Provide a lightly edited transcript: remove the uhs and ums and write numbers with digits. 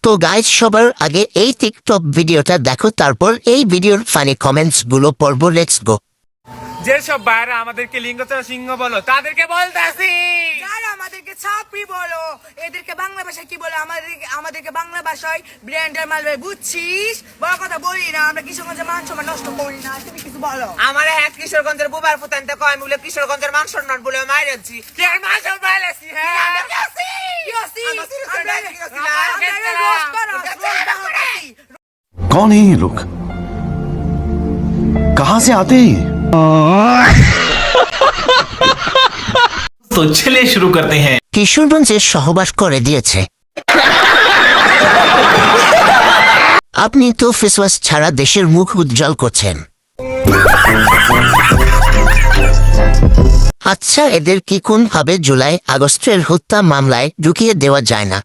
তো গাইজ সবার আগে এই টিকটক ভিডিওটা দেখো, তারপর এই ভিডিওর ফানি কমেন্টস গুলো পড়বো। Let's go. যেসব বাইরা আমাদেরকে লিঙ্গচর সিংহ বলো তাদেরকে বলতেছি, যারা আমাদেরকে ছাপড়ি বলো, এদেরকে বাংলা ভাষায় কি বলো? আমাদেরকে বাংলা ভাষায় ব্র্যান্ডের মাল ভাই, বুঝছিস? বড় কথা বলি না, আমরা কিশোরগঞ্জের মান সম্মান নষ্ট করি না। তুমি কিছু বলো। আমার এক কিশোরগঞ্জের বুবার ফুটানতে কয় বলে কিশোরগঞ্জের মান সম্মান বলে মাইরেছি, মান সম্মান আছি। হ্যাঁ कौन है ये लोग? कहां से आते हैं? तो चलिए शुरू करते हैं। কিশোরগঞ্জে সহবাস করে দিয়েছে। আপনি তো ফেসওয়াশ ছাড়া দেশের মুখ উজ্জ্বল করছেন। আচ্ছা, এদের কি কোন ভাবে জুলাই আগস্টের হত্যা মামলায় ঢুকিয়ে দেওয়া যায় না?